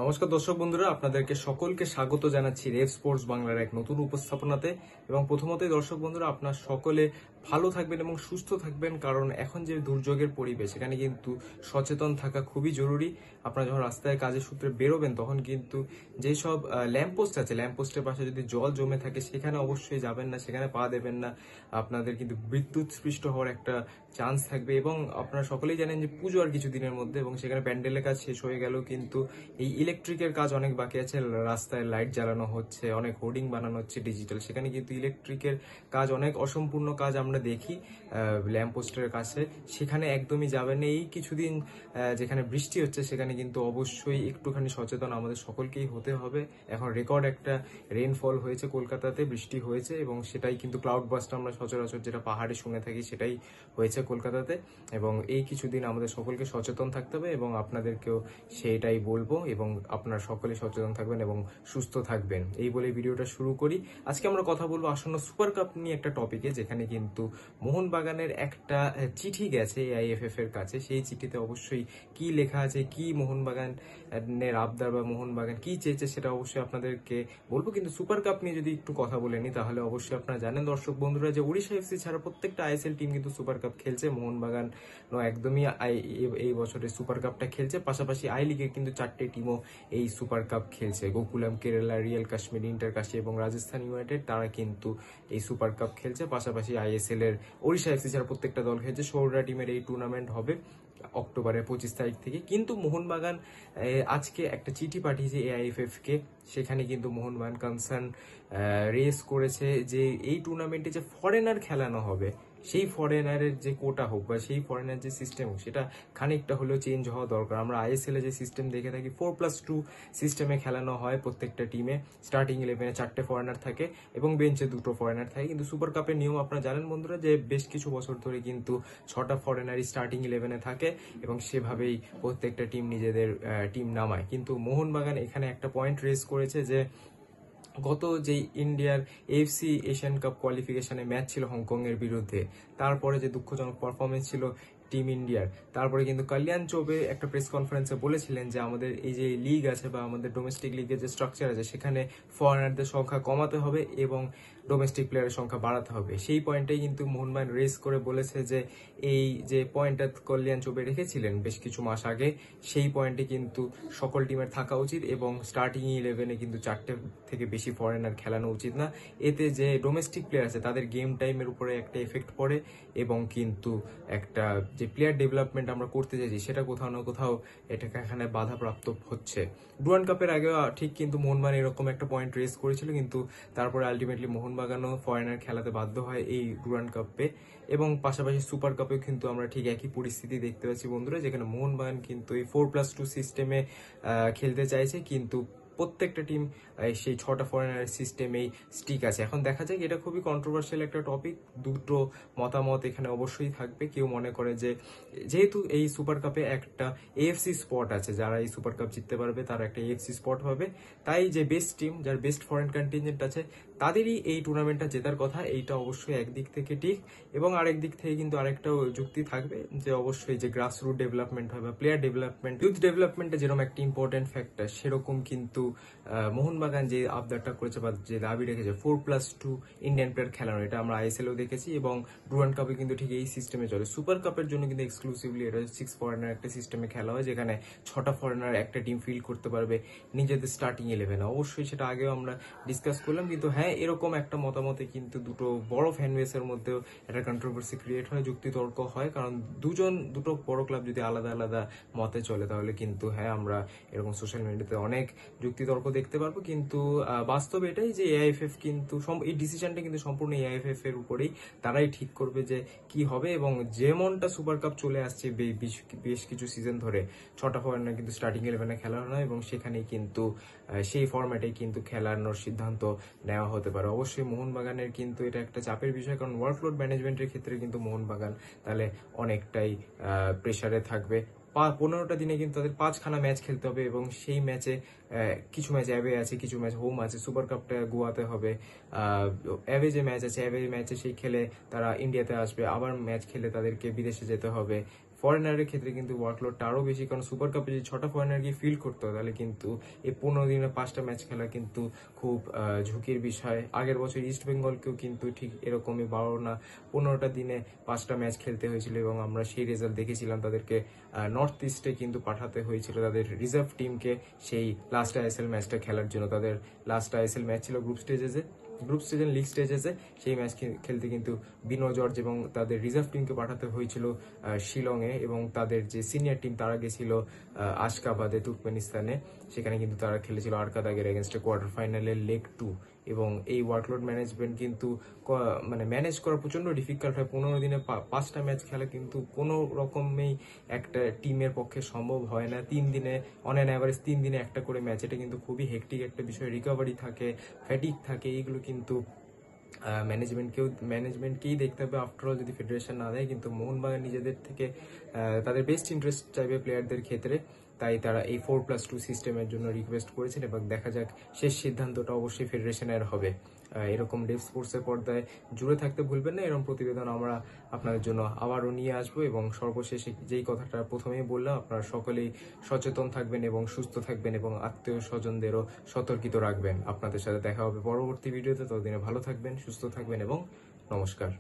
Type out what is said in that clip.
নমস্কার দর্শক বন্ধুরা, আপনাদেরকে সকলকে স্বাগত জানাচ্ছি রেভ স্পোর্টস বাংলার এক নতুন উপস্থাপনাতে। এবং প্রথমতই দর্শক বন্ধুরা, আপনার সকলে ভালো থাকবেন এবং সুস্থ থাকবেন, কারণ এখন যে দুর্যোগের পরিবেশ, এখানে কিন্তু সচেতন থাকা খুবই জরুরি। আপনারা যখন রাস্তায় কাজের সূত্রে বেরোবেন, তখন কিন্তু যেসব ল্যাম্পপোস্ট আছে, ল্যাম্পপোস্টের পাশে যদি জল জমে থাকে, সেখানে অবশ্যই যাবেন না, সেখানে পা দেবেন না। আপনাদের কিন্তু বিদ্যুৎ স্পৃষ্ট হওয়ার একটা চান্স থাকবে। এবং আপনারা সকলেই জানেন যে পুজো আর কিছু দিনের মধ্যে, এবং সেখানে প্যান্ডেলের কাজ শেষ হয়ে গেল, কিন্তু এই ইলেকট্রিকের কাজ অনেক বাকি আছে। রাস্তায় লাইট জ্বালানো হচ্ছে, অনেক হোর্ডিং বানানো হচ্ছে ডিজিটাল, সেখানে কিন্তু ইলেকট্রিকের কাজ অনেক অসম্পূর্ণ কাজ আমরা দেখি ল্যাম্পপোস্টের কাছে। সেখানে একদমই যাবেন না। এই কিছুদিন যেখানে বৃষ্টি হচ্ছে, সেখানে কিন্তু অবশ্যই একটুখানি সচেতন আমাদের সকলকেই হতে হবে। এখন রেকর্ড একটা রেইনফল হয়েছে কলকাতাতে, বৃষ্টি হয়েছে, এবং সেটাই কিন্তু ক্লাউড বাস্ট আমরা সচরাচর যেটা পাহাড়ে শুনে থাকি, সেটাই হয়েছে কলকাতাতে। এবং এই কিছুদিন আমাদের সকলকে সচেতন থাকতে হবে, এবং আপনাদেরকেও সেটাই বলবো। এবং আপনারা সকলে সচেতন থাকবেন এবং সুস্থ থাকবেন, এই বলে ভিডিওটা শুরু করি। আজকে আমরা কথা বলবো আসন্ন সুপার কাপ নিয়ে একটা টপিকে, যেখানে কিন্তু মোহনবাগানের একটা চিঠি গেছে এআইএফএফ এর কাছে। সেই চিঠিতে অবশ্যই কি লেখা আছে, কি মোহনবাগানের আবদার বা মোহনবাগান কি চেয়েছে, সেটা অবশ্যই আপনাদেরকে বলবো। কিন্তু সুপার কাপ নিয়ে যদি একটু কথা বলে নিই, তাহলে অবশ্যই আপনারা জানেন দর্শক বন্ধুরা যে ওড়িশা এফসি ছাড়া প্রত্যেকটা আইএসএল টিম কিন্তু সুপার কাপ খেলছে। মোহনবাগান একদমই এই বছরের সুপার কাপটা খেলছে। পাশাপাশি আই লিগে কিন্তু 4টে টিমও এই সুপার কাপ খেলছে। গোকুলাম কেরালা, রিয়াল কাশ্মীর, ইন্টার কাশি এবং রাজস্থান ইউনাইটেড, তারা কিন্তু এই সুপার কাপ খেলছে। পাশাপাশি আইএসএল এর ওড়িশা এফসি ছাড়া প্রত্যেকটা দল খেলছে। 16টা টিমের এই টুর্নামেন্ট হবে অক্টোবরের 25 তারিখ থেকে। কিন্তু মোহনবাগান আজকে একটা চিঠি পাঠিয়েছে এআইএফএফ কে। সেখানে কিন্তু মোহনবাগান কনসার্ন রেস করেছে যে এই টুর্নামেন্টে যে ফরেনার খেলানো হবে, সেই ফরেনারের যে কোটা হোক বা সেই ফরেনার যে সিস্টেম হোক, সেটা খানিকটা হলেও চেঞ্জ হওয়া দরকার। আমরা আইএসএল এ যে সিস্টেম দেখে থাকি 4+2 সিস্টেমে খেলানো হয়। প্রত্যেকটা টিমে স্টার্টিং 11-এ 4টে ফরেনার থাকে এবং বেঞ্চে 2টো ফরেনার থাকে। কিন্তু সুপার কাপের নিয়ম আপনারা জানেন বন্ধুরা, যে বেশ কিছু বছর ধরে কিন্তু 6টা ফরেনারই স্টার্টিং 11-এ থাকে, এবং সেভাবেই প্রত্যেকটা টিম নিজেদের টিম নামায়। কিন্তু মোহনবাগান এখানে একটা পয়েন্ট রেজ করেছে যে গত যে ইন্ডিয়ার এএফসি এশিয়ান কাপ কোয়ালিফিকেশনে ম্যাচ ছিল হংকং এর বিরুদ্ধে, তারপরে যে দুঃখজনক পারফরমেন্স ছিল টিম ইন্ডিয়ার, তারপরে কিন্তু কল্যাণ চৌবে একটা প্রেস কনফারেন্সে বলেছিলেন যে আমাদের এই যে লিগ আছে বা আমাদের ডোমেস্টিক লিগের যে স্ট্রাকচার আছে, সেখানে ফরেনারদের সংখ্যা কমাতে হবে এবং ডোমেস্টিক প্লেয়ারের সংখ্যা বাড়াতে হবে। সেই পয়েন্টটাই কিন্তু মোহনবাগান রেস করে বলেছে যে এই যে পয়েন্টটা কল্যাণ চৌবে রেখেছিলেন বেশ কিছু মাস আগে, সেই পয়েন্টে কিন্তু সকল টিমের থাকা উচিত, এবং স্টার্টিং 11-এ কিন্তু 4টে থেকে বেশি ফরেনার খেলানো উচিত না। এতে যে ডোমেস্টিক প্লেয়ার আছে তাদের গেম টাইমের উপরে একটা এফেক্ট পড়ে, এবং কিন্তু একটা যে প্লেয়ার ডেভেলপমেন্ট আমরা করতে চাইছি, সেটা কোথাও না কোথাও এটাকে এখানে বাধাপ্রাপ্ত হচ্ছে। ডুরান্ড কাপের আগেও ঠিক কিন্তু মোহনবাগান এরকম একটা পয়েন্ট রেস করেছিল, কিন্তু তারপরে আলটিমেটলি মোহনবাগানও ফরেনার খেলাতে বাধ্য হয় এই ডুরান্ড কাপে। এবং পাশাপাশি সুপার কাপেও কিন্তু আমরা ঠিক একই পরিস্থিতি দেখতে পাচ্ছি বন্ধুরা, যেখানে মোহনবাগান কিন্তু এই 4+2 সিস্টেমে খেলতে চাইছে, কিন্তু প্রত্যেকটা টিম সেই 6টা ফরেনার সিস্টেমেই স্টিক আছে। এখন দেখা যায় এটা খুবই কন্ট্রোভার্সিয়াল একটা টপিক, দুটো মতামত এখানে অবশ্যই থাকবে। কেউ মনে করে যে যেহেতু এই সুপার কাপে একটা এএফসি স্পট আছে, যারা এই সুপার কাপ জিততে পারবে তারা একটা এএফসি স্পট পাবে, তাই যে বেস্ট টিম, যার বেস্ট ফরেন কন্টিনজেন্ট আছে, তাদেরই এই টুর্নামেন্টটা জেতার কথা। এইটা অবশ্যই একদিক থেকে ঠিক, এবং আরেক দিক থেকে কিন্তু আরেকটা যুক্তি থাকবে যে অবশ্যই যে গ্রাসরুট ডেভেলপমেন্ট হয় বা প্লেয়ার ডেভেলপমেন্ট, ইউথ ডেভেলপমেন্টে যেরকম একটা ইম্পর্টেন্ট ফ্যাক্টর, সেরকম কিন্তু মোহনবাগান যে আবদারটা করেছে বা যে দাবি রেখেছে 4+2 ইন্ডিয়ান প্লেয়ার খেলানো, এটা আমরা আইএসএলও দেখেছি, এবং ডুরান্ড কাপে কিন্তু ঠিক এই সিস্টেমে চলে। সুপার কাপের জন্য কিন্তু এক্সক্লুসিভলি এটা 6 ফরেনার একটা সিস্টেমে খেলা হয়, যেখানে 6টা ফরেনার একটা টিম ফিল্ড করতে পারবে নিজেদের স্টার্টিং 11-এ। অবশ্যই সেটা আগেও আমরা ডিসকাস করলাম, কিন্তু হ্যাঁ, এরকম একটা মতামতে কিন্তু দুটো বড় ফ্যান বেসের মধ্যেও একটা কন্ট্রোভার্সি ক্রিয়েট হয়, যুক্তিতর্ক হয়। কারণ দুটো বড় ক্লাব যদি আলাদা আলাদা মতে চলে, তাহলে কিন্তু হ্যাঁ, আমরা এরকম সোশ্যাল মিডিয়াতে অনেক যুক্তিতর্ক দেখতে পারবো। কিন্তু বাস্তবে এটাই যে এআইএফএফ কিন্তু এই ডিসিশনটা কিন্তু সম্পূর্ণ এআইএফএফ এর উপরেই, তারাই ঠিক করবে যে কি হবে। এবং যেমনটা সুপার কাপ চলে আসছে বেশ কিছু সিজন ধরে, 6টা ফরেনার কিন্তু স্টার্টিং 11-এ খেলানো হয়, এবং সেখানেই কিন্তু সেই ফরম্যাটেই কিন্তু খেলানোর সিদ্ধান্ত নেওয়া হতে পারে। অবশ্যই মোহনবাগানের কিন্তু এটা একটা চাপের বিষয়, কারণ ওয়ার্কলোড ম্যানেজমেন্টের ক্ষেত্রে কিন্তু মোহনবাগান তাহলে অনেকটাই প্রেসারে থাকবে। 15টা দিনে কিন্তু তাদের 5খানা ম্যাচ খেলতে হবে, এবং সেই ম্যাচে কিছু ম্যাচ অ্যাওয়ে আছে, কিছু ম্যাচ হোম আছে। সুপার কাপটা গোয়াতে হবে, অ্যাওয়ে যে ম্যাচ আছে, অ্যাওয়ে ম্যাচে সেই খেলে তারা ইন্ডিয়াতে আসবে, আবার ম্যাচ খেলে তাদেরকে বিদেশে যেতে হবে, ফরেনারের ক্ষেত্রে কিন্তু ওয়ার্কলোডটা আরো বেশি, কারণ সুপার কাপে যদি 6টা ফরেনারকে ফিল্ড করতে হয় তাহলে কিন্তু এই 15 দিনে 5টা ম্যাচ খেলা কিন্তু খুব ঝুঁকির বিষয়। আগের বছর ইস্ট বেঙ্গলকেও কিন্তু ঠিক এরকমই 12 না 15টা দিনে 5টা ম্যাচ খেলতে হয়েছিল এবং আমরা সেই রেজাল্ট দেখেছিলাম। তাদেরকে নর্থ ইস্টে কিন্তু পাঠাতে হয়েছিল তাদের রিজার্ভ টিমকে সেই লাস্ট আইএসএল ম্যাচটা খেলার জন্য। তাদের লাস্ট আইএসএল ম্যাচ ছিল গ্রুপ স্টেজে লিগ স্টেজেসে। সেই ম্যাচ খেলতে কিন্তু বিনো জর্জ এবং তাদের রিজার্ভ টিমকে পাঠাতে হয়েছিল শিলংয়ে, এবং তাদের যে সিনিয়র টিম তারা গেছিল আশকাবাদে তুর্কমেনিস্তানে। সেখানে কিন্তু তারা খেলেছিল আরকাদাগের এগেনস্টে কোয়ার্টার ফাইনালে লেগ 2। এবং এই ওয়ার্কলোড ম্যানেজমেন্ট কিন্তু মানে ম্যানেজ করা প্রচন্ড ডিফিকাল্ট হয়। 15 দিনে 5টা ম্যাচ খেলা কিন্তু কোনো রকমেই একটা টিমের পক্ষে সম্ভব হয় না। 3 দিনে অন অ্যান অ্যাভারেজ 3 দিনে একটা করে ম্যাচ, এটা কিন্তু খুবই হেক্টিক একটা বিষয়। রিকভারি থাকে, ফ্যাটিক থাকে, এইগুলো কিন্তু ম্যানেজমেন্টকেই দেখতে হবে। আফটারঅল যদি ফেডারেশন না দেয়, কিন্তু মোহনবাগান নিজেদের থেকে তাদের বেস্ট ইন্টারেস্ট চাইবে প্লেয়ারদের ক্ষেত্রে, তাই তারা এই 4+2 সিস্টেমের জন্য রিকোয়েস্ট করেছেন এবং দেখা যাক শেষ সিদ্ধান্তটা অবশ্যই ফেডারেশনের হবে। এরকম ডেভ স্পোর্টসের পর্দায় জুড়ে থাকতে ভুলবেন না। এরকম প্রতিবেদন আমরা আপনাদের জন্য আবারও নিয়ে আসবো। এবং সর্বশেষে যেই কথাটা প্রথমেই বললাম, আপনারা সকলেই সচেতন থাকবেন এবং সুস্থ থাকবেন এবং আত্মীয় স্বজনদেরও সতর্কিত রাখবেন। আপনাদের সাথে দেখা হবে পরবর্তী ভিডিওতে। ততদিনে ভালো থাকবেন, সুস্থ থাকবেন এবং নমস্কার।